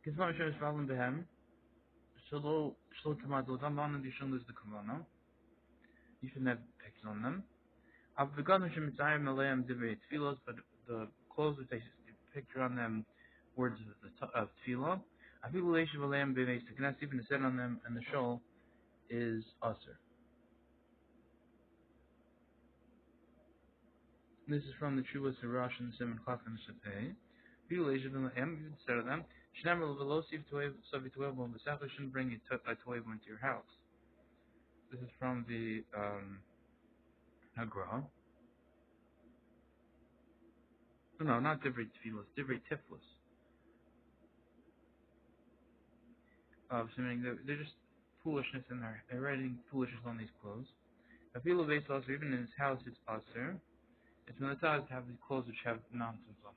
Kisma Mishra is following behem. Shlo Kamado Daman and Dishon is the Kamana. You should have pictures on them. I've begun to Shemitzayim Malayam Divrei Tfilos, but the clothes that they picture on them words of Tfilah. I feel Leisha Malayam Bivei Seknas, even the set on them, and the shawl is Usr. This is from the Chuvas Sirash and the Simon Klaf and Shapei. Feel Leisha Malayam, you set of them. Shnamel Velosiv Toev Savituev on the Safa shouldn't bring a Toev into your house. This is from the Hagra. No, not Divrei Tfilos, Divrei Tiflos. So meaning they're just foolishness in there. They're writing foolishness on these clothes. A feel of also, even in his house, it's Aser. It's when it's to have these clothes which have nonsense on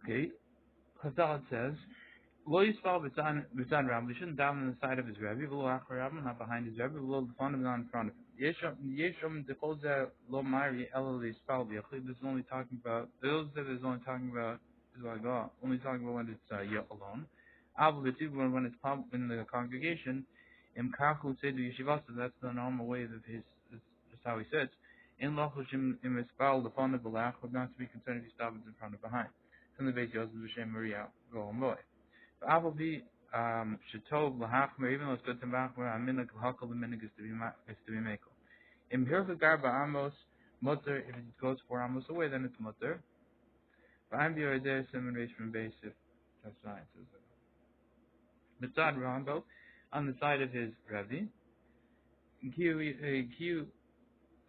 them. Okay. Chazal says, Lo Yisfal B'tzan Rabbi, they shouldn't down on the side of his Rebbe, V'lo Achar Rabbi, not behind his Rebbe, V'lo L'fanav, not in front of him. Yeshom D'chol Zeh Lo Mari Ela L'Yisfal B'yachid, this is only talking about, those that is only talking about, is like, only talking about when it's Yeh alone. Aval B'tzibur, when it's in the congregation, Im Kachu Seidu Yeshivasa, that's the normal way of his, just how he sits. In Lochushim Im Yisfal L'fanav B'lachid, not to be concerned if he stops in front or behind. From the base Yosef B'Shem Maria, Go and Boy. Avalbi Shetov Lahachmer, even though it's good to Machmer, Aminak Lahakal, the minig is to be Mako. In Hirva Garba Amos, Mutter, if it goes 4 Amos away, then it's Mutter. But I'm the idea, Simon raised from base, if that's science. Mitzad Rambo, on the side of his Rebbe, Q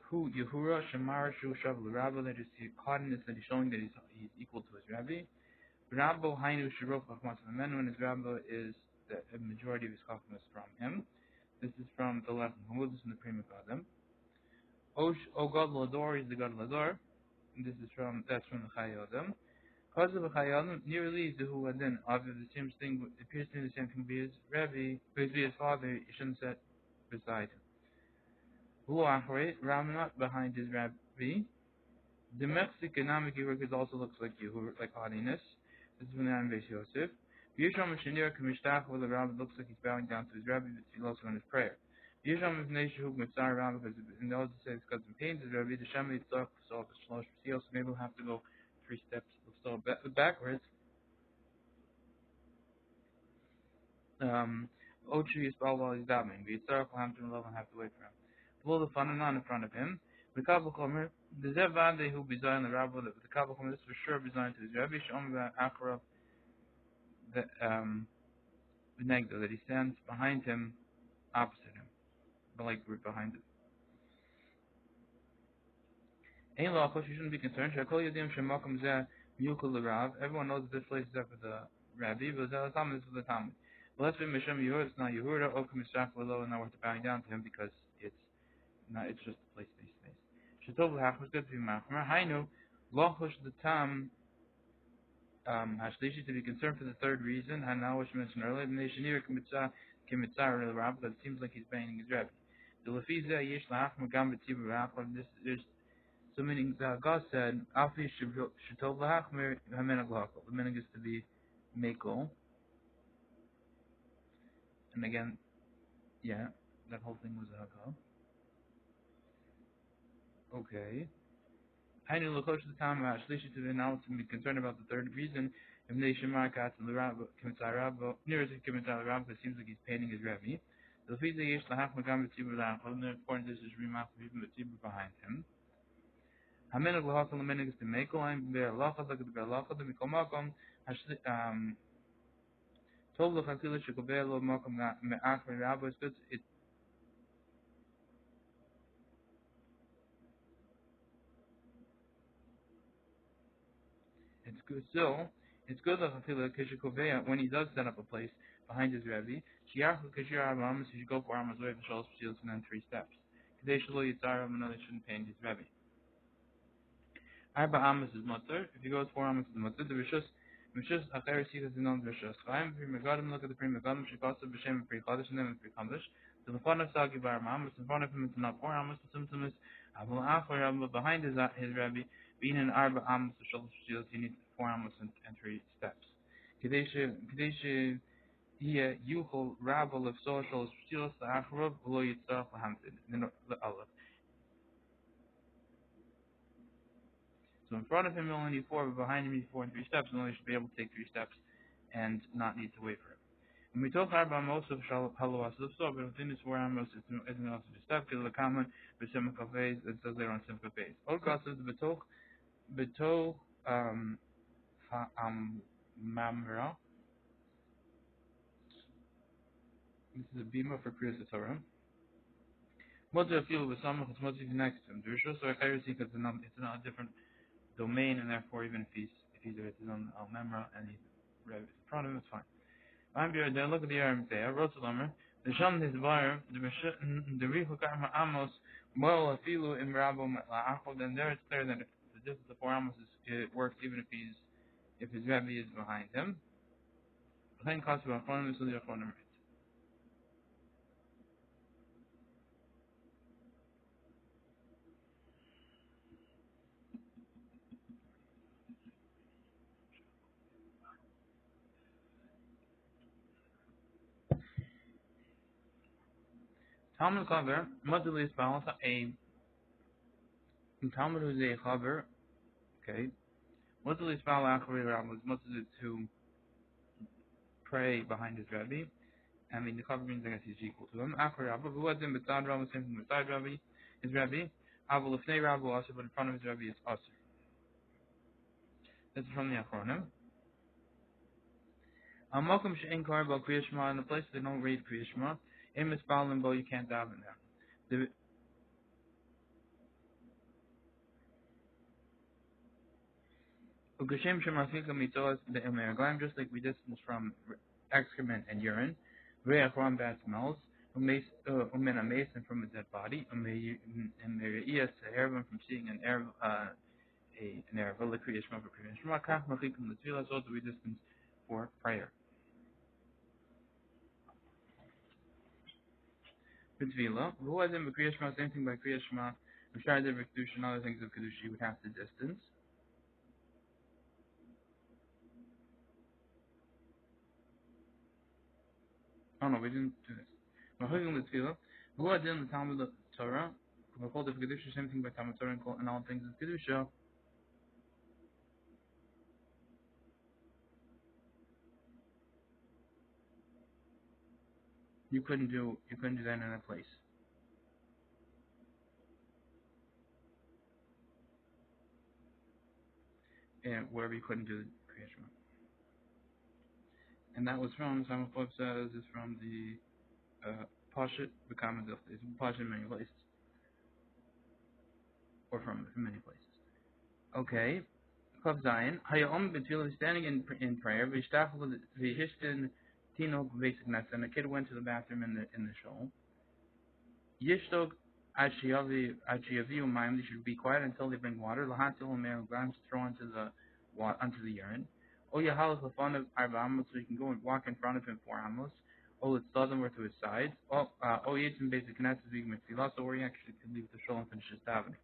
Hu Yehura Shamar Shu Shav Rabba, that is the haughtiness that he's showing that he's equal to his Rebbe. Rabbo Hainu Shirok Chachmas Memenu, and his Rabbo is the majority of his Chachmas from him. This is from the lesson Hamudus and the Prima Kadam. O God Lador is the God Lador. That's from the Chayodam. Cause of a Chayodam, nearly the Hu Adin, obviously the same thing, it appears to be the same thing be his Rebbe, but be his father, you shouldn't sit beside him. Hu Achre, Ramanat behind his Rebbe. The Mexicanamic work also looks like you, like haughtiness. This is from the Anbesh Yosef. Yisham Shanir Kamishtach, where the rabbi looks like he's bowing down to his rabbi, but he's also in his prayer. Yisham is Neshu Mitzar Rabbi, because in the other says it's got some pains, his rabbi, the Shem Yitzhak, so Shlosh, so maybe we'll have to go 3 steps backwards. Ochu Yisbal while he's dabbing. The Yitzhak will have to wait for him. Below the Fananan in front of him. The Kabbalah Chomer, the Zevade who bezion the rabbi, the Kabbalah Chomer, this for sure bezion to his rabbi, Shom Acharav, the Benegdo, that he stands behind him, opposite him, but like behind him. Ein Lachos, you shouldn't be concerned. Shakol Yadim Shemakom Zeh Miyukul Rav. Everyone knows that this place is up for the rabbi, but Zeh Talmud is for the Talmud. But let's be Mishem Yehuda, it's not Yehuda, Okum Yisrach Lelo, and now we're bowing down to him because it's just a place. Shetov L'Hachos, good to be Machmer. Hainu, Lachos the Tam, Hashlishi, to be concerned for the third reason, and now which mentioned earlier, the Neshanir Kimitzar the Rabbi, that it seems like he's banging his rabbi. The Lefiza Yesh L'Hachmer Gam B'Tzibur Rabbi, there's so meaning God said, Afi Shetov L'Hachmer Hamenag L'Hakol. The meaning is to be Mako. And again, yeah, that whole thing was a Hakal. Okay. I knew Lakosh the time about Shlishi to be now to be concerned about the third reason. If they Shemar Katz and the Rabbi Kimitzar Rabbi, near to Kimitzar Rabbi, it seems like he's painting his Rabbi. The Fiza Yesh Lahach Magam B'Tzibur L'Achol, and the point is Remach B'Tzibur behind him. Hamen of Lahakol, the meaning is to make line, Be'er Lachad, like the Be'er Lachad, the Mikomakom, Tov L'Chakil Shekobeh Lo Makom Me'achri Rabbi, it's good. So it's good when he does set up a place behind his Rebbe. He should go 4 Amos away from Shalosh P'shilos and then 3 steps. Kadei Shalo Yitzar another shouldn't paint his Rebbe. Arba Amos is mutter. If he goes 4 Amos is mutter. The Rishus Acher Sikas is known Rishus. Chaim Pri Megadim, look at the Pri Megadim. Shikasa B'Shem and Pri Chodesh and then Pri Chodesh. The Lefanav Sagi Bar Amos, in front of him it's not 4 Amos. The symptom is Avol Achor Rabba behind his Rebbe. Being an Arba Amos of Shalosh P'shilos, he needs 4 Amos and 3 steps. כדי שיהיה יוכל רב לפסול של שתילס לאחריו ולא יצטרך להמתין לאלף. So in front of him you only need four, but behind him you need four and three steps, and only should be able to take three steps and not need to wait for him. And we talk about most of Halawas of so, but within this 4 amos it's an also step because the common B'Simcha phase it says there on Simcha phase. Olga says betoch mamra. This is a bima for Kriyas Torah. What do I feel with some of it's mostly next to him? There's also a heresy because it's not a different domain, and therefore even if he's on Al Memra and he's right in front of him, it's fine. I'm here. Then look at the Aram say. I wrote to Lamer. The Sham his bar. The Richu Karma Amos. Well, Afilu in Rabo La'achol. Then there it's clear that the distance of 4 Amos it works even if his Rebbe is behind him. Behind Kasu Achronim, so the Achronim. Talmud Chaver. Motherly is balance a Talmud who's a Chaver. Okay. Motherly is balance Achri Rabo is Motherly to pray behind his Rebbe. I mean, the cover means I guess he's equal to him. After Rabbi, who was in B'tzad Rabbi, same thing B'tzad Rabbi, his Rabbi. Avol Lefnei Rabbi also, but in front of his Rabbi is Aser. This is from the Achronim. Malcolm She'en Kar Bo Kriya Shema, in the place they don't read Kriya Shema, in Mispal Limbo, you can't daven there. Ukashem Shemarfika Mitzvahs the Emeraglim, just like we distance from excrement and urine. Reach from bad smells. Umen a mason from a dead body. Umereiyas Hervan from seeing an Arab, an Arab, the creation of a creation. Shmakach Machikum the Tvilas, also we distance for prayer. B'Tvila, who was in Kriya Shema, same thing by Kriya Shema. B'Shar Dev Kedusha and other things of Kedusha, you would have to distance. Oh no, we didn't do this. Machikum the Tvila, who was in the Talmud of Torah. We call it Kedusha, same thing by Talmud Torah and all things of Kedusha. You couldn't do that in a place. And wherever you couldn't do Kriya Shema. And that was from, Simon Pope says, is from the Pashat, the common Dilta. It's Pashat in many places. Or from many places. Okay. Klav Zayin. Hayom B'Tfilah, standing in prayer, V'Ishtachel V'Hishtin Tinok V'Esiknas, and the kid went to the bathroom in the shul. Yishtog Achiyaviu Mayim, they should be quiet until they bring water. Lahatil Omer, grams throw onto the urine. O Yahalas Lafanav Arba Amos, so you can go and walk in front of him 4 Amos. O it's southern or to his sides. O Yitzim basic Knesset Vig Mitzvah, so where he actually could leave the shul and finish his davening.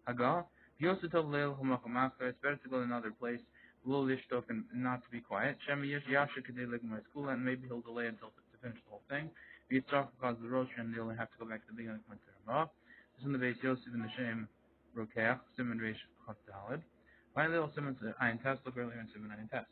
Hagal, Yosef Leil Humachamaka, it's better to go to another place, Lul Yishtok, and not to be quiet. Shemi Yasha Kadei Ligma school, and maybe he'll delay until to finish the whole thing. Yitzchak because the Rosh, and they'll have to go back to the beginning of the Ramah. This is in the base Yosef and the Shem Rokeach, Simon Reish Chavdalid. Finally, little Simon Ayin Test, look earlier in Simon Ayin Test.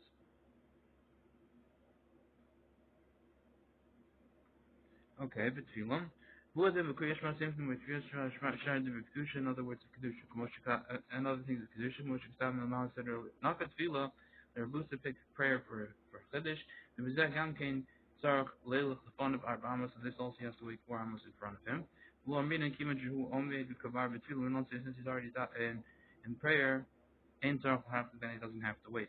Okay, but Tfilim. Who is it? Kriya Shema, same thing with Kriya Shema, Shara Div Kedusha, in other words, Kedusha, and other things of Kedusha, Moshe K'tav Milmah said earlier. Not for Tfilah, the Rabusa picks prayer for Chiddush. The Bizak Yamkain Sarach Leilich, the fund of Arba Amos, so this also has to wait 4 Amos in front of him. Who Amin and Kima Jehu Omid Kavar B'Tfilah, we don't say since he's already in prayer, Ein Sarach will have to, then he doesn't have to wait.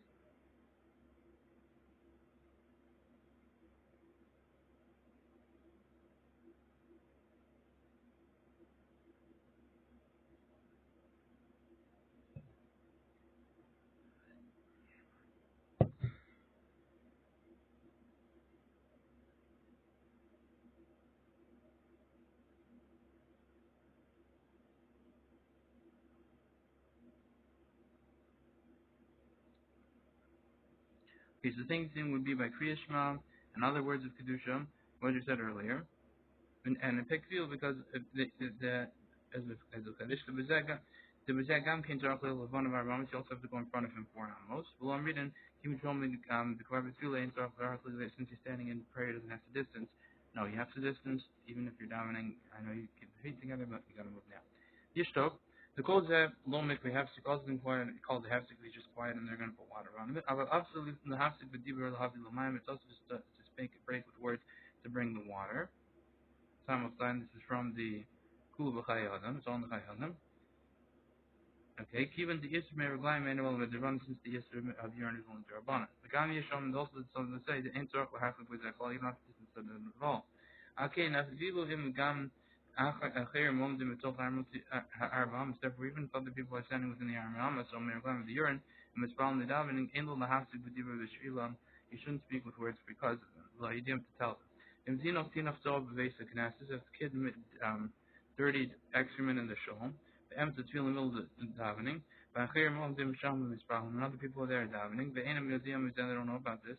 Okay, so the thing would be by Kriya Shema and other words of Kedusha, what you said earlier. And a big deal because the as a Kaddish the Bezegam came to Rachel with one of our Ramos, you also have to go in front of him 4 animals. Well, I'm reading, he would tell me the Korban Tefillah and Rachel since he's standing in prayer doesn't have to distance. No, you have to distance even if you're davening. I know you keep the feet together, but you gotta move now. Yishtok, the cold have lomik we have to cause them quiet and called the hafsik they just quiet and they're gonna put water on it. But absolutely the hafsik the dibur the havi l'mayim it's also just to make a break with words to bring the water. Simultaneous, this is from the Kul B'Chai Adam, it's on the Chai Adam. Okay, given the Yisr may rely manual with the run since the Yisr of urine is only Rabbanan. The Gam Yisham is also something to say the Ain't will happen with that call, even after this instead of at all. Okay, now if you him Gam Acher Mom de Mitzvah Arbam, therefore even if other people are standing within the Armama, so may rely with the urine, and Mitzvah the davening, Indel Mahasik B'Diva V'Shvilam, you shouldn't speak with words because you have to tell them. Im Zinov Tinov Tov B'Vesa Knesses, if the kid dirty excrement in the shul, the empty in the middle of the davening, and other people are there davening, the enemy of the they don't know about this.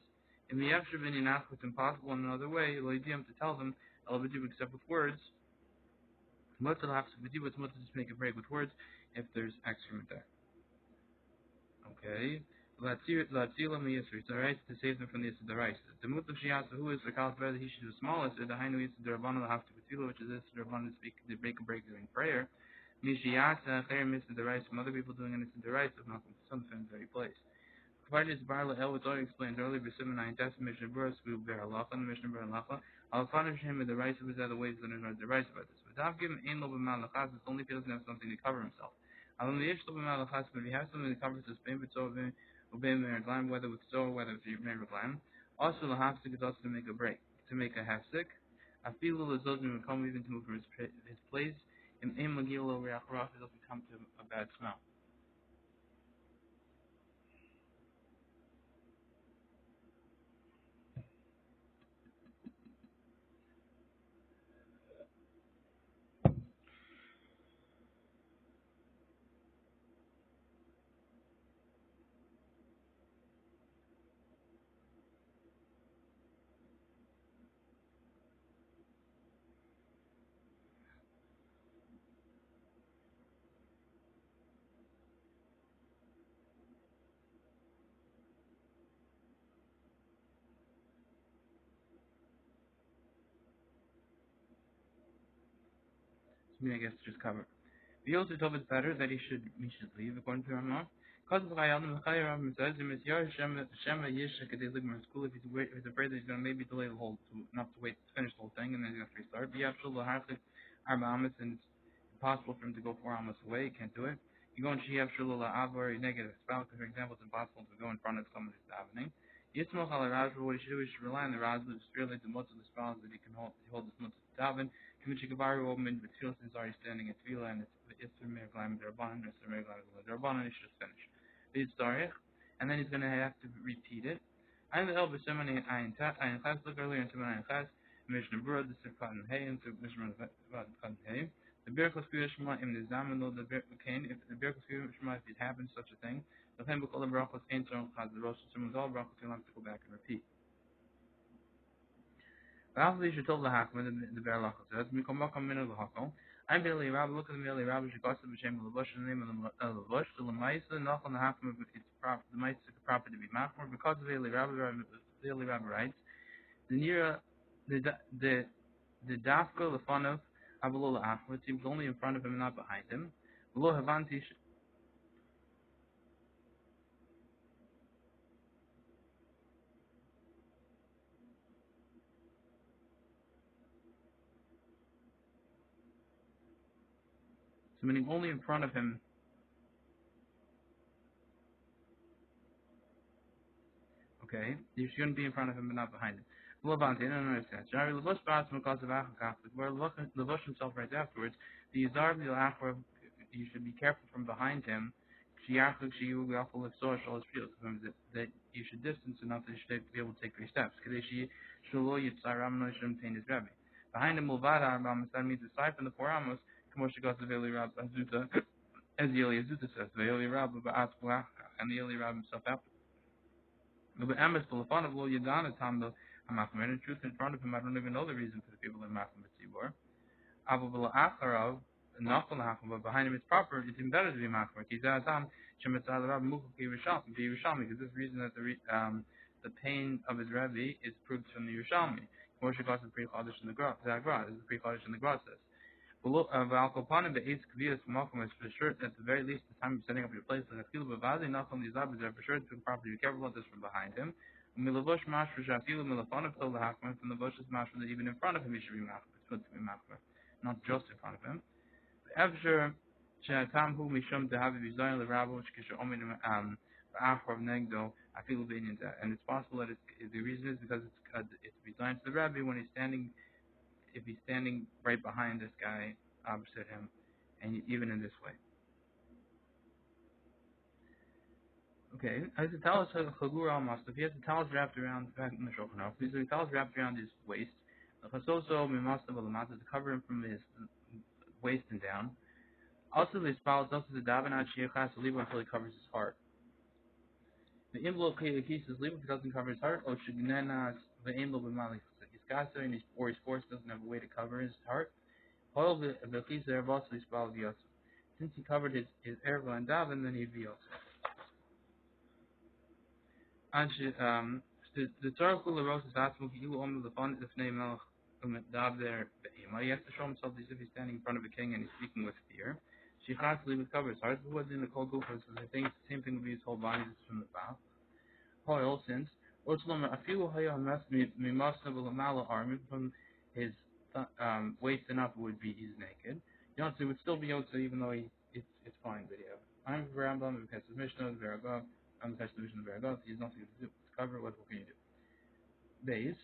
In the Yavshav in Yanach, it's impossible in another way, to tell them, except with words, Mutter have to be with Mutter just make a break with words if there's excrement there. Okay. Latzilam Yisr, it's alright to save them from the Yisr rice. The Mutter Shiasa, who is the Kalas whether he should do the smallest, or the Hainu Yisr Rabbanah have to be which is this Rabbanah to speak the break and break during prayer. Mishiyasa, Khair Mr. the rice, some other people doing it in the rice of nothing, some in the very place. Provided Barla El, which already explained earlier, B'Simon 9 test, Mishnah Burris, we will bear Allah, and Mishnah Burris Allah. I'll punish him with the rice of his other ways than the rice about this. Without giving Ein Lo B'Malachas, it's only if he doesn't have something to cover himself. But if he has something to cover his pain, but so obey Meraglam, whether with so, whether with Meraglam. Also, the hafsik is also to make a break, to make a hafsik. I feel the Zodin will come even to move from his place. In Magilo Reachraf, it doesn't come to a bad smell. So, I guess just cover. We also told it's better that he should leave according to Ramah. Because the Chayyam says him is Yar Shema Yisha Kadei Ligmar school if he's afraid that he's gonna maybe delay the whole not to wait to finish the whole thing and then he's gonna restart. But yeah, Shul Harfik Arba Amas and it's impossible for him to go 4 Amas away, he can't do it. You go and Shiyab Shul Avar negative spouse, for example, it's impossible to go in front of someone who's davening. Yismach al Rajba, what he should do is rely on the Rajba to really the most of the spouse that he can hold this most of the daven. Kimichikavari woman with Tefillah since already standing at Tefillah and it's the Meraglam Darban, it's the Meraglam Darban, and he should finish. He's Tarich, and then he's going to have to repeat it. I'm the Elber Simon Ayin Chas, look earlier into Ayin Chas, Mishnah Berura, the Sifkat and Hay, and Mishnah Berura and Hay. The Birchos Kudashma in the Zamano, the Birkain, if the Birchos Kudashma, if it happens such a thing, the Hem Bukala Brachos Ein Tzon Chaz, the Rosh Hashanah, all Brachos, you'll have to go back and repeat. After you should tell the Hakman, the Bear Lachel says, we come back on minute of the Hakal. I'm Billy Rabbi, look at the Billy Rabbi, she got the Shem of the bush, the name of the bush, the Lamaisa, knock on the Hakman, it's proper, the mice is proper to be machmor, because of Billy Rabbi, Billy Rabbi writes, the Nira, the Dafka, the fun of Avalula Achma, it seems only in front of him and not behind him. Below Havanti, so meaning only in front of him. Okay, you shouldn't be in front of him but not behind him. Levante, I don't understand. Jari Levush Bas because of Achakaflik, where Levush himself right afterwards, the Yizar Achor, you should be careful from behind him. Shiachlik Shiyu Gafal Sosh all his fields, that you should distance enough that you should be able to take 3 steps. Kadeshi Shulo Yitzaram no shouldn't pain his Rebbe. Behind him Mulvada Arbam, that means aside from the 4 Amos, Kamoshikos of Eli Rab Azuta, as the Eli Azuta says, the Eli Rab Ba'at and the Eli Rab himself after. But Amos Bulafana Lo Yadana Tam the Hamachmer. In truth, in front of him, I don't even know the reason for the people in Machmer Tzibor. Abu Acharav, Nafal Hachmer, but behind him it's proper, it's even better to be Machmer. Kizatam, Shemitzad Rab Mukuki Yerushalmi, because this reason that the pain of his Rebbe is proved from the Yerushalmi. Moshe Goss is pre-Chodesh in the Gra, Zagra, this is pre-Chodesh in the Gra says. Valkopanim, the eighth Kaviyas Malcolm is for sure, at the very least, the time you're setting up your place, like a field of Vazi, Nafal Nizab is there for sure to properly be careful of this from behind him. Milavush Mashra Shafilu Milafana Pil the Hakman, from the Bush's Mashra that even in front of him he should be Machmer. It's good to be Machmer, not just in front of him. Evsher Tam Hu Mishum to have a design the rabbi which Kisha Omin Achor Negdo Afilu Benin, and it's possible that the reason is because it's designed to the rabbi when he's standing, if he's standing right behind this guy opposite him, and even in this way. Okay, as the talis chagur almost, if he has the talis wrapped around back in the shulchan, if he's the talis wrapped around his waist, the chasoso mimastav alamat to cover him from his waist and down. Also, the spouse also the davenat sheikhas to leave until he covers his heart. The imlo kiyakis is leave if he doesn't cover his heart. Or shignenas the imlo b'malik iskasa and or his force doesn't have a way to cover his heart. All the kis there also the spouse yosef. Since he covered his erva and daven, then he'd be yosef. The Torah Rose is asking you the fun if name Dab there. He has to show himself as if he's standing in front of a king and he's speaking with fear. She has to leave his cover. So who was in the cold gufas? So I think the same thing would be his whole body is from the back. Hoil since Ortzlom a few haya mess me must have a mala arm from his waist and up would be he's naked. Yotze would still be Yotze even though it's fine video. I'm Rambam because the Mishnah very above. I'm the Mishnah very above. He's nothing to do. Cover what can you do? Days.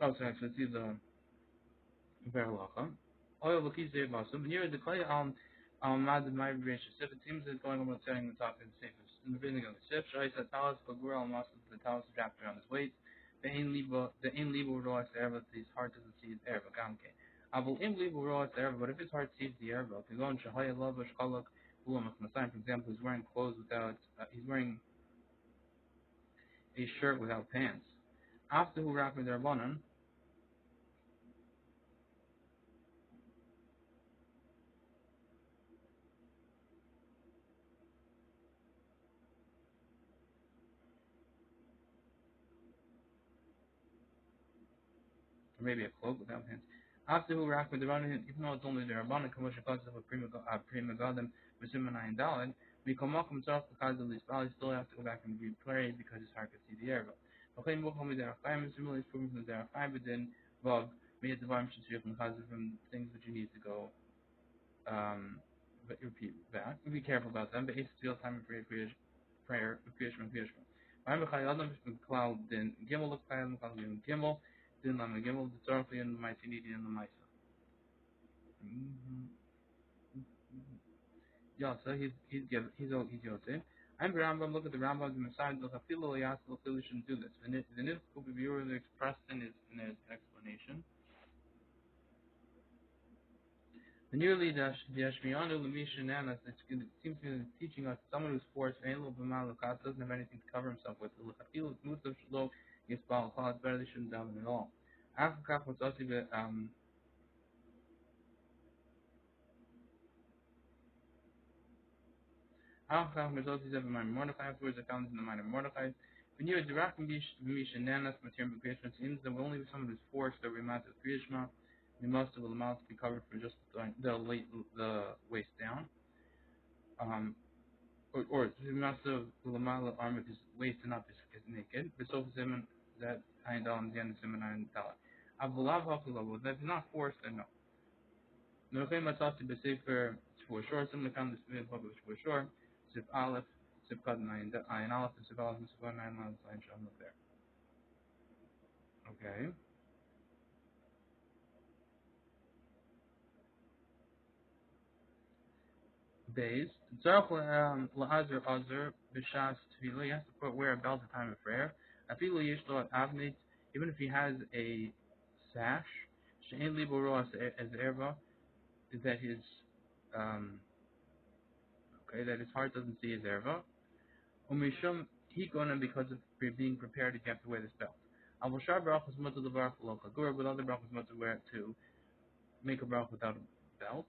Oh, sorry, so let's see the Verlacha. Oil Lukiz de Basum. Near the clay Mad migration. If it seems that going over setting the top of the safest. In the beginning of the ship, Shai said Talis, Bagura al Master, the Talis wrapped around his waist. The in Libo Roas Erva, his heart doesn't see his Erva, Gamke. Abul im Libo Roas Erva, but if his heart sees the Erva, if he's on Shahaya Lava Shkalak, Ulam Masayim, for example, he's wearing clothes without, he's wearing a shirt without pants. After who wrapped with their bonon, or maybe a cloak without pants. After who wrapped with their bonon, even though it's only their bonon, commercial causes of a prima godem, Vesimanai and Dalin, we come up himself because of this valley, still have to go back and repray because his heart could see the air. Okay, we'll call me there. I'm similarly proven from there. I'm within Vog, me at the Varm Shishir because from things that you need to go but repeat back. Be careful about them. But it's still time of prayer, Kriyashma. I'm a Chayadam Cloud, then Gimel look Chayadam Cloud, Gimel, then Lama Gimel, the Torah and my Tinidi and the Maisa. Yeah, so he's Yotze. I'm Rambam, look at the Rambam, the Messiah, look at Philo, Yas, look, Philo shouldn't do this. And the Nif could be really expressed in his explanation. The nearly the Ashmianu Lamisha Nanas, it seems to be teaching us someone who's forced and doesn't have anything to cover himself with. It's better they shouldn't daven at all. After was also afterwards I found in the mind of Mordechai. When you're direct Misha Nanas material creation, it seems that will only be someone who's forced or remounted Kriyashma. The most of the mouth be covered for just the waist down. Or the master of the Lamala arm of his waist and up is naked. But so Simon that I down the end of Simon and Tala. Abdullah Hakulabo, that's not forced and no. No claim that's also be safe for sure, similar kind of the public for sure. Sip alef, sip cut nine alef, sip alef, sip cut 9 lines, line sham up there. Okay. Days. Tzarech la'azir azir b'shas tefillah. He has to wear a belt at time of prayer. Afilu yishlo at avnit, even if he has a sash. She'en liboro as erva, is that his that his heart doesn't see his erva. Umishum He going because of being prepared to have to wear this belt. Abu Shar Baruch is mutter the Baruch but other Baruch is mutter wear it to make a Baruch without a belt.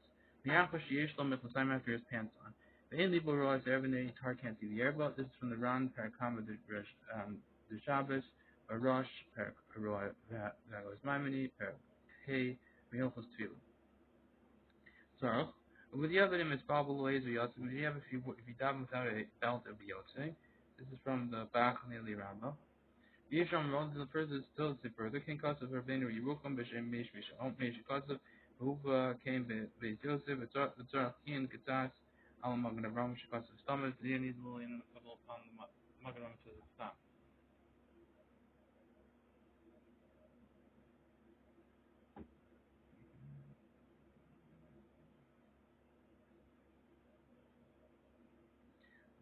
Miyachash Yesh Lo Mechlasayim after his pants on. The Ein Libo realized that every tar can't see the air belt. This is from the Ran Parakama the Shabbos, a Rosh, Parak that was Maimoni, Parak Hey, Miyachos Tfilu. So, with the other name, it's Babel Ways or Yotzim. If you daven without a belt, it would be Yotzim. This is from the Bach Nili Rabbah. Yisham Ron, the further still to further, King Kosav, Rabbeinu, Yerucham, Beshem, Mesh, Mesh, Kosav, Huva came Be Joseph, the King, Katas, Alamagna Ram, Shikosav, Stomach, the Yanis, Lillian, a couple upon the Magaram to the Stam.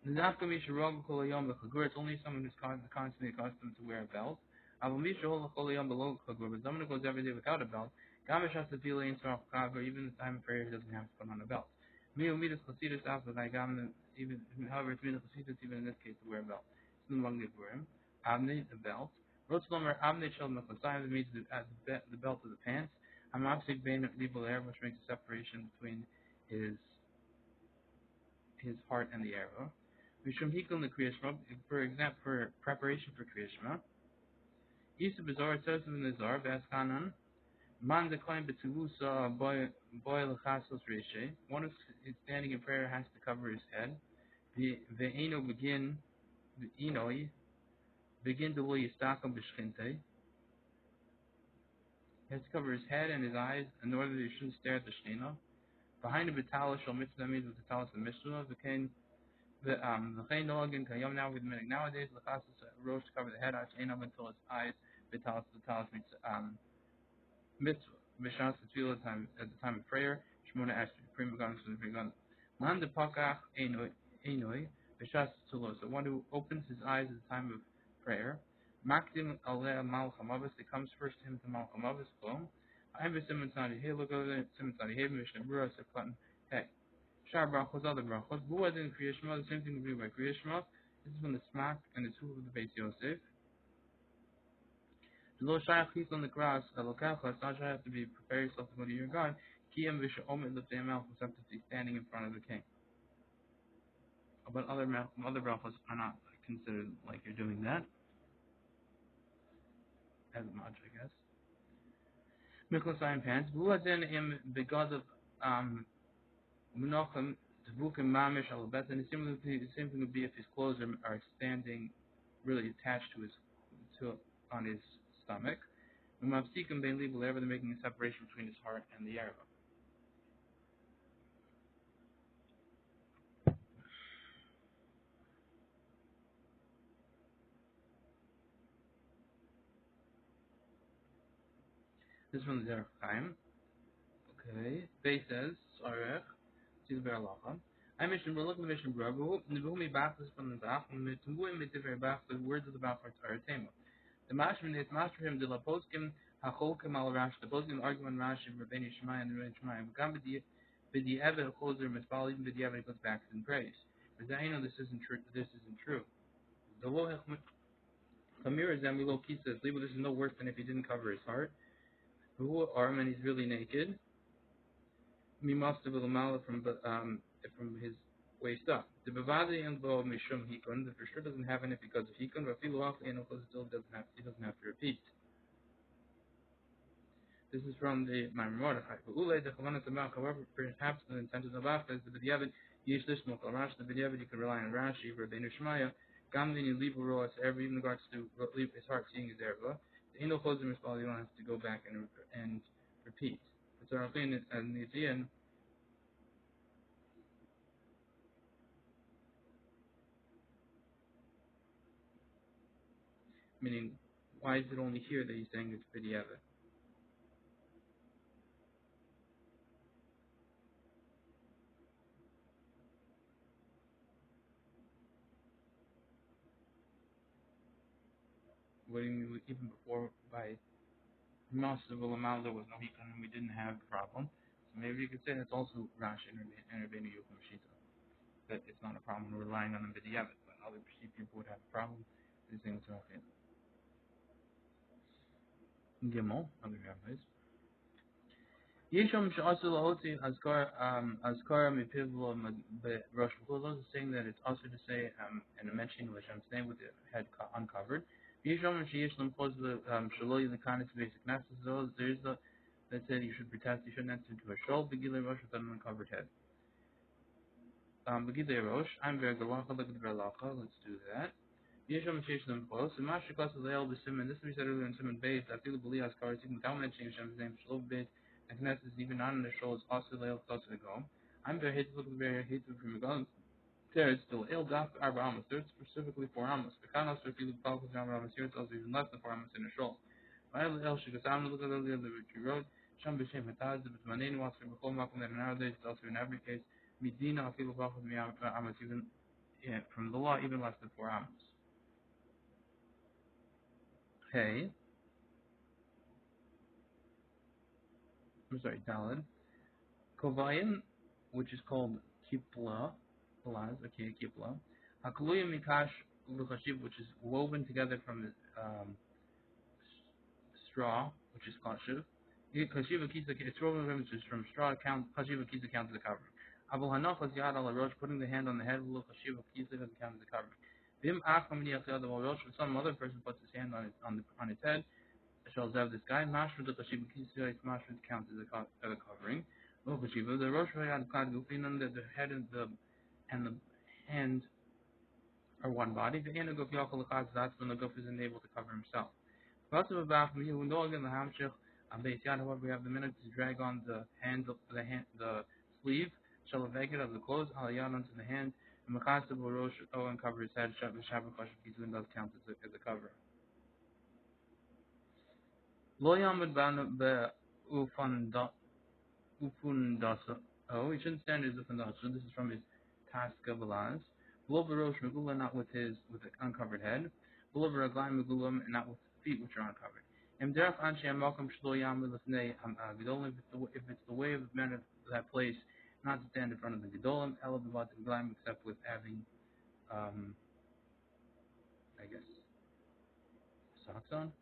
It's only someone who's constantly accustomed to wear a belt. But someone who goes every day without a belt, even the time of prayer, he doesn't have to put on a belt. Even however, it's midas chasidus, even in this case, to wear a belt. It's no longer for him. Avnei, the belt. Rotzlomer avnei shel mechasayim, means the belt of the pants. Hamapsik bein libel air, which makes a separation between his heart and the arrow. Mishum hikul the kriyashma, for example, for preparation for kriyashma. Yisa Bizarre says in the Zar, Vaskanan, Man declined Betuvusa boy Lachasos Reshe. One who's standing in prayer has to cover his head. The Eno begin the Enoi begin to will Yistakam Bishkinte. He has to cover his head and his eyes in order that he shouldn't stare at the Shina. Behind the Batalish or Mitzvah means with the Talis and Mishnah, the Chain Nogan Kayom now with the minute nowadays, Lachasos Rosh to cover the head, Ashenam until his eyes, Vitalis means mitzvah, Mishas time at the time of prayer, Shmona Ashri, Prima Gun, Man de Pakach Enoi, Mishas Tulos, the one who opens his eyes at the time of prayer, Makdim Aleh Malchamavas, it comes first to him to Malchamavas, Klom, I'm a Simonsani, hey, look over there, Simonsani, hey, Mishnah, Berura, Seplan, hey, Shar Brachos, other Brachos, Buad in Kriyashma, the same thing we do by Kriyashma, this is when the smack and the two of the base Yosef. Lo shayach he's on the cross, Elokecha, it's not have to be prepare yourself to go to your God. Kiyam visha omet lefnei malchus, except to be standing in front of the king. But other brachos are not considered like you're doing that as much, I guess. Miklasayim pants. Buaden im begad of munochem tvukim mamish alabet, and the same thing would be if his clothes are standing really attached on his stomach. Umavsikim bein libel, they're making a separation between his heart and the arrow. This one is Derech Chaim. Okay. Bey says, Sarech, Tzil Beralacha. I mentioned, we're looking at the mission, Brabu, Nibumi Bach is from the Bach, and the Tumbuim Mitzvah Bach, the words of the Bach are Tema. The Mashman is Master him, the Laposkim, Hacholkim al Rash, the Poskim argument Rash, and Rabbeinu Shemai, and Rabbeinu Shemai. Gam B'di Evel, Choser, Mispal, even B'di Evel goes back in praise. But I know this isn't true. The Lohech Kamir Zamilo Kisa, this is no worse than if he didn't cover his heart. Who arm and he's really naked. Mimasta v'lamala from his waist up. The bavadi and lo mishum hikun, the for sure doesn't have any because of hikun, but filu achli and still he doesn't have to repeat. This is from the Maimon Mordechai. But ulay the chavanat tabach, however, perhaps the intent of the tabach is the b'diavad yish lishmok al Rashi, the b'diavad you can rely on Rashi, Rabbeinu Shemaya, gamlin you leave a roas, every in regards to leave his heart seeing his erva. The Eno Chosim is you don't have to go back and repeat. But Zarafin and Nizian, meaning, why is it only here that he's saying it's B'diavad? What do you mean, even before, by Master V'Lamal, there was no Hikon and we didn't have the problem. So maybe you could say that's also Rashi and Rabbeinu Yochum Shita. That it's not a problem, we're relying on the B'diavad. But other people would have a problem. These things are okay. Gimel, other rabbis. Yisham also lahoti azkara mipivlo berosh b'chulos is saying that it's also to say in a mentioning of Hashem's name with the head uncovered. Yisham sheyesh lemchos the shaloi the kind of basic necessities. There's the that said you should pretend you shouldn't enter into a shul begilei rosh with an uncovered head. Begilei rosh I'm very galacha look at the berlacha. Let's do that. Yisham sheyesh lemchos the mashrikas leil b'simen. This we said earlier in Siman Beis. I feel believe azkara without mentioning Hashem's name shalom beit. And Knesset is even not in the show is also lail closer to go. I'm very hated looking very hated from the there it's still ill daf arba amos. There it's specifically 4 amos. The kanos if you look back with arba amos here it's also even less than 4 amos in the show. My el shigasam look at the Ritchie Road. Sham b'shem hataz but manin wants to b'chol makom that nowadays it's also in every case. Medina if you look back with me amos even from the law even less than 4 amos. Hey, I'm sorry, Dalid. Kovayim, which is called kipla, okay, kipla. Hakluya mikash luchashiv, which is woven together from straw, which is kashiv. Kashiv kisa, it's woven from straw. Kashiv kisa counts the covering. Abu hanachas yad al rosh, putting the hand on the head of luchashiv kisa doesn't count the covering. Vim acham yachad al rosh, if some other person puts his hand on his head. Shall have this guy, Mashra the Kashiba Kisra, Mashra counts as a covering. No Kashiba, the Rosh Hayad Kad Gufinan, the head and the hand are one body. The end of Guf Yakal Kaz, that's when the Guf is unable to cover himself. Lots of about me who know again the Hamshich, Base Yad, however, we have the minute to drag on the the sleeve, shall have vacant of the clothes, Halayad onto the hand, and Makasab Rosh, and cover his head, Shabbat Kashiba Kisra does count as a cover. Lo yamud ufundasa. Oh, he shouldn't stand as ufundasa. This is from his task of Elaz. Lo berosh megula, not with an uncovered head. Lo beraglayim megulam, and not with feet which are uncovered. Derech anshe amalkam shlo yamud lefnei gedolim. If it's the way of the men of that place, not to stand in front of the gedolim, ela b'vat reglayim, except with having, I guess, socks on.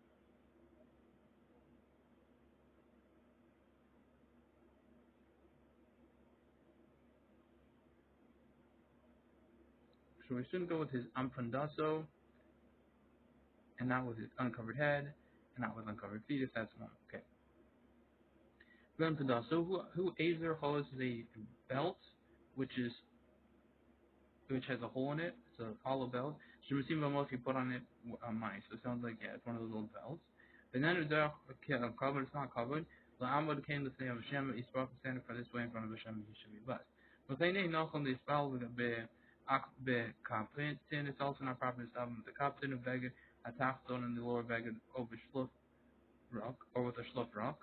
So we shouldn't go with his amfundaso, and not with his uncovered head, and not with uncovered feet, if that's one. Okay. So who Azer holds a belt, which has a hole in it. It's a hollow belt. Shemasim Vamos, you put on it mice. So it sounds like, yeah, it's one of those little belts. And then it's covered, it's not covered. La'amad came to say of Hashem, he's spoken standing for this way in front of Hashem, he should be blessed. But they need knock on the spell with be kapin. It's also not proper to stop the kapin of beggar, a tachton in the lower beggar over shluff rock, or with a shluff rock,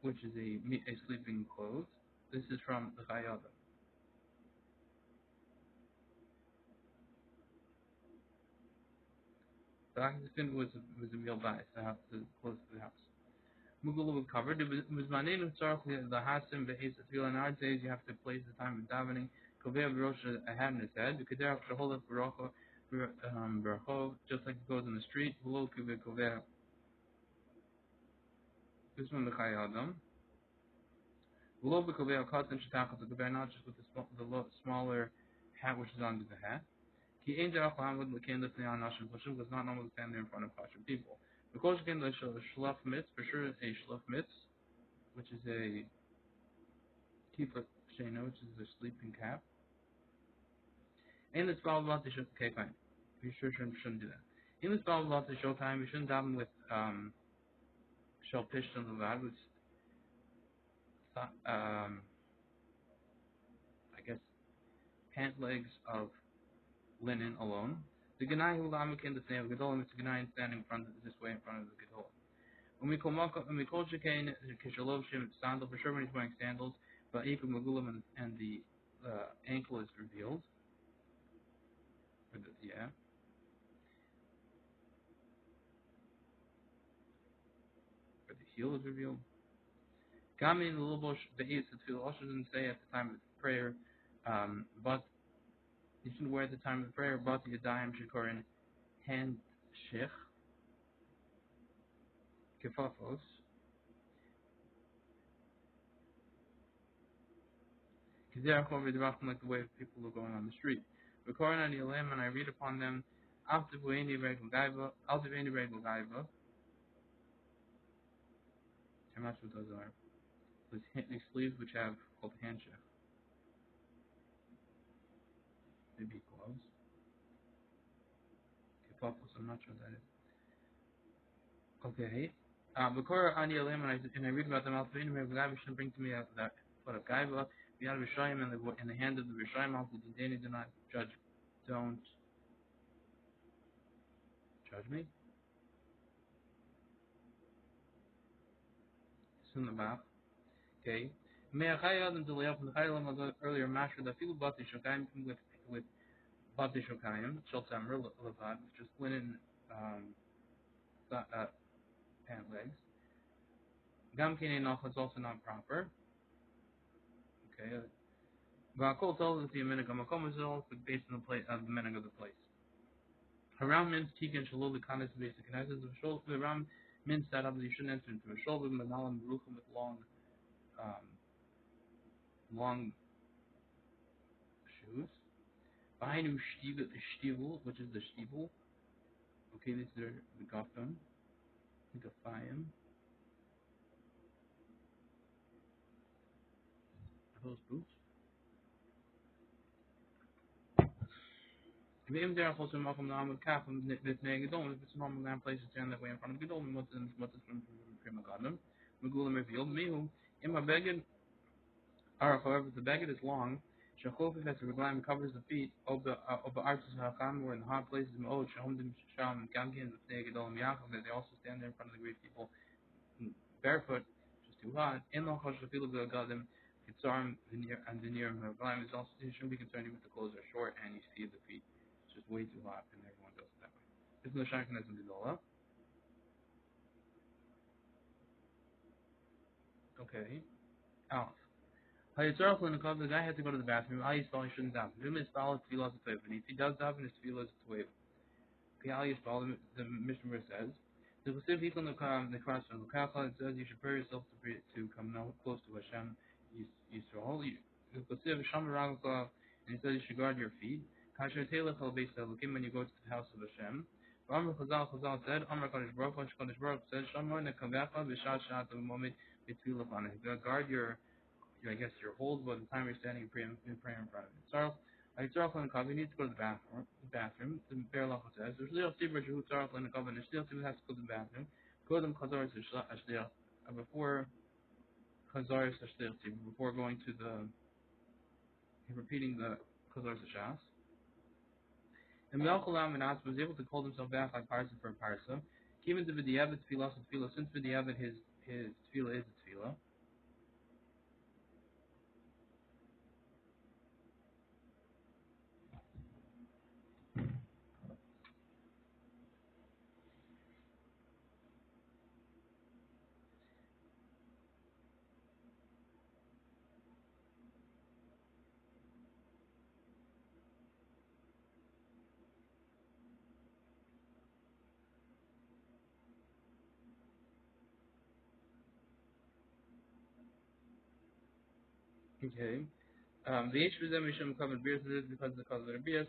which is a sleeping clothes. This is from the Chayada. The occupant was a real bias to have to close to the house. Mugulu was covered. It was manenu historically the hasim be'es tefillah. In our days, you have to place the time of davening. Kovea b'rosh a hat in his head. The kederach sheholach b'rocho, just like it goes in the street. Below kovea. This one the Chayadam. Below kovea katan shetachas the kovea, not just with the smaller hat which is under the hat. He aimed at Muhammad Lakin lifting on Nashim Pushim does not normally stand there in front of Pashim people. Because again the Shluf Mitz, for sure a Shluf Mitz, which is a Kippah Shena, which is a sleeping cap. And the spell about the okay fine. We sure shouldn't do that. In the spell about the showtime, we shouldn't daven with Shel Pishtan Levad, which I guess pant legs of linen alone. The Ganai who lamakin the same Gedolim is the Ganai standing in front of this way in front of the Gedolim. When we call Shekain Kishalov Shim sandal, for sure when he's wearing sandals, but Ikum Magulam and the ankle is revealed. Or the heel is revealed. Gami Lubosh the East Tefillah also doesn't say at the time of prayer, but You shouldn't wear at the time of prayer. Bati Yadayim Shikorin hand shich kefafos. Kizerachom v'derachim, like the way people are going on the street. V'korin ani alem, and I read upon them. Altiv ve'eni regel gaiva. Altiv ve'eni regel gaiva. I'm not sure what those are. These sleeves which have called handshake. Maybe gloves. Kefafos, I'm not sure what that is. Okay. B'kor ani alem, and I read about them. Altiv ve'eni regel gaiva shouldn't bring to me that foot of gaiva. V'yad v'shayim, in the hand of the v'shayim. Altiv dideni, do not judge. Don't judge me. It's in the back. Okay. May I from the Chayil earlier master that people bought the shokayim with bati shokayim, sheltam levad, just linen pant legs. Gam kine noch is also not proper. Okay. V'akol tells us the minhag makom is also based on the place of the minhag of the place. Haram means tikkun shalol l'kanes basic and as the shol the ram means that you shouldn't enter into a shol with manalim beruchim with long shoes. Behind shtivel, which is the shtivel. Okay, these are the gafim, the gafayim. Are those boots? If it's a normal land place to stand that way in front of Gedol, what's from Prima Gadam? Megulim revealed, Mehu, in my beged, or however, the beged is long, Shachofif as a reglam covers the feet, Oba Artis Hakam, were in the hot places, Moed, Shahomdim Sham, Gamkin, Gedol, and Yaakov, that they also stand there in front of the great people barefoot, which is too hot. In the Chosh Lafil of the Gadim, Kitzarm, and the near Reglam is also, you shouldn't be concerned even if the clothes are short and you see the feet. It's just way too hot, and everyone does it that way. This is the Shankanism Gedola. Okay. Alf. The guy had to go to the bathroom. I saw he shouldn't daven. If he does daven, his tefillah is to wave. The Mishnah says, the specific people in the cross from the it says you should prepare yourself to come now close to Hashem Yisrael. The specific and he says you should guard your feet. When you go to the house of Hashem. Chazal said, Amar Kadosh Baruch said, Shlomo nekavecha b'shas shat of moment b'tefillah faneh. Guard your your hold by the time you're standing and praying in front of it. So, you need to go to the bathroom. The Berurah says, there's little secret who Tzarech in the Kavan, there's still has to go to the bathroom. Go to the Chazar Ashliach, before Chazar Ashliach, before going to repeating the Chazar Ashas. And Melchalam and was able to call himself back like Parsa for a Parsa. Given to V'diavad Tefillah, since V'diavad his Tefillah is a Tefillah. Okay. The H for them Mishum covered beers is because the cause of the beers.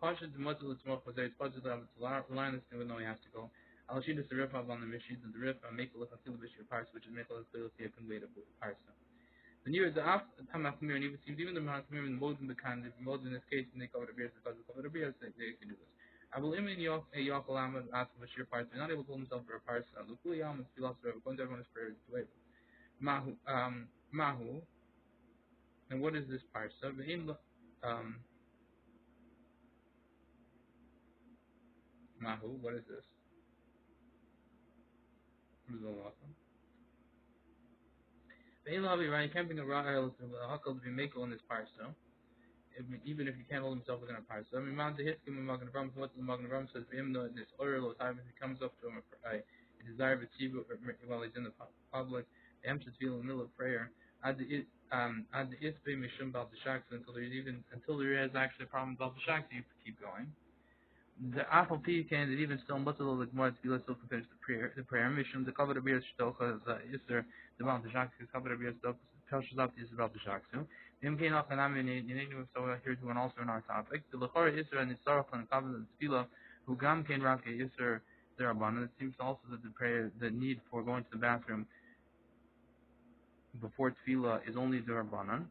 Pasha the muzzle is more for it's Pasha the line is even though he has to go. I'll shoot the riff on the Mishis and the riff and make a look at the Bishop parts, which is make a look at conveyed parts. The near the af Tamakmir and even the Mahamir and Mod in the kind if Mod in this case and they cover the beers because they cover the beers they can do this. I will imagine Yokolam ask for your parts, not able to hold himself for a parts. Lukuyam is philosopher, going to everyone's prayer to wait. Mahu. And what is this parsa? Mahu, what is this? What is Allah? You can't bring a Rahel to Hakal to be Mako in this parsa. Even if you can't hold himself within a parsa. I mean, Mount the Hiskim and Magan Ram, what the Magan Ram says, for him, this oil time, if he comes up to him, a desire of a while he's in the public, the Emshad feel in the middle of prayer. ad isbe mishum bal shaks until there is actually a problem about the shaks, you keep going. The apple pea can that even still much a little bit more to be less still finish the prayer mission the cover the beer still because is there the about the shaks cover the beer still touches up is about the shaks. Him came off and I mean in so here to an also in our topic the Lachora is there an historical and covenant spila who gam can rock is there abundant. It seems also that the prayer the need for going to the bathroom before tefillah is only the rabbanon.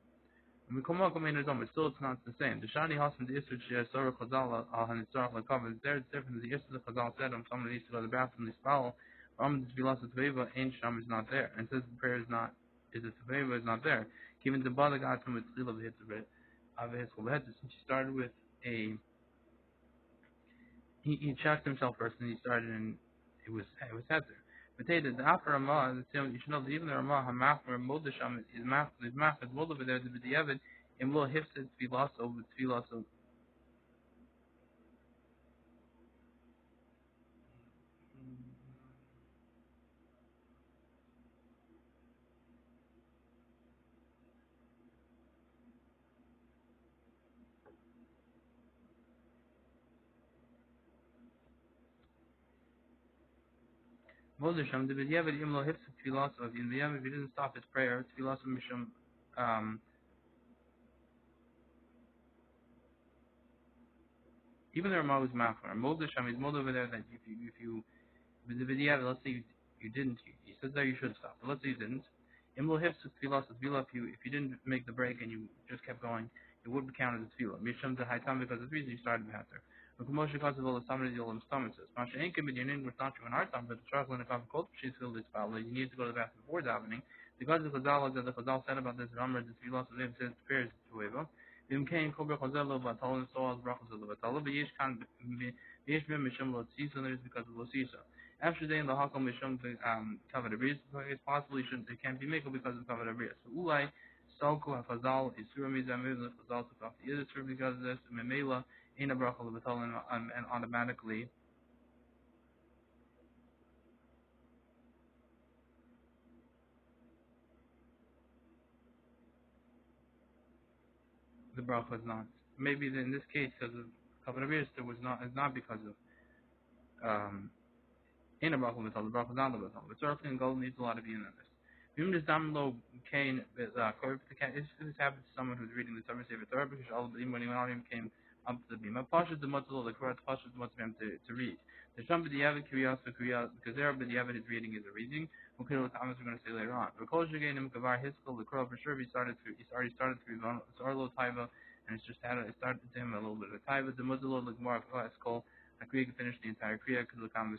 And we come up with but still it's not the same. The Shani Hassan the Isra Shara Chazal and historical covers there it's different. The Isra Chazal said somebody needs to go to the bathroom, they spell Ram the Tefillah Tveva and Sham is not there. And says the prayer is not is the Tveva is not there. Given the Bala got from with Tefillah the Hitzabit of his since he started with a he checked himself first and he started and it was Hezer. But the after Ramah, you should know that even the Ramah Hamach or Modasham is Mach is Mold over there the B'diavad and will hifted Tfilaso with Tfilaso Modasham the B'diavad Imlo hifted Tfilaso in the B'diavad if he didn't stop his prayer Tfilaso Misham even the Ramah was Machmer. Modasham is Mold over there that if you but the video, let's say you didn't. He says that you should stop. But let's say you didn't. Imlo hifs tefillah tefillah. If you didn't make the break and you just kept going, it would be counted as tefillah. Mishum the haitam because of the reason you started the hatter. When commotion causes all the summary the olam stomach says. Masha ain't could be your name was not true in our time, but the truck when it comes cold, she's filled this foul. You need to go to the bathroom before davening. Because the Chazal that the Chazal said about this Ramar the tefillah so they said prayers to Eva. Vim came Kobra Chazal lo batal and so as brachos lo batal. But yesh can yesh bim mishum lo tzisa and it is because of lo tzisa. After saying the Hakam Mishum to cover the breeze, it's possible it can't be made because of cover the breeze. So Ulai, Salku Hafazal is Suramizamid, Hafazal took off the other true because of this, Memela, in a Brachal of Batal, and automatically the Brachal is not. Maybe in this case, because of cover the breeze, there was not, it's not because of in a Brachal Batal, the Brachal is not the Batal. But Surfing and Gold needs a lot of being in this. Vim is Damlo Kane, if this happens to someone who's reading the Torah Sefer Torah, because all when he came up to the Bima, Pasha the Mutzal, the correct Pasha the Mutzal to read. The Sham B'diavad Kriyas, because there B'diavad is reading is a reading. Okay, what Thomas we're going to say later on. Rekol Shagain Im Kavar Hiskal, the Crow for sure he already started to read it's Arlo Taiva, and it's just it started to him a little bit of Taiva. The Mutzal, the Gemara Hiskal, I Kriya can finish the entire Kriya because the Kama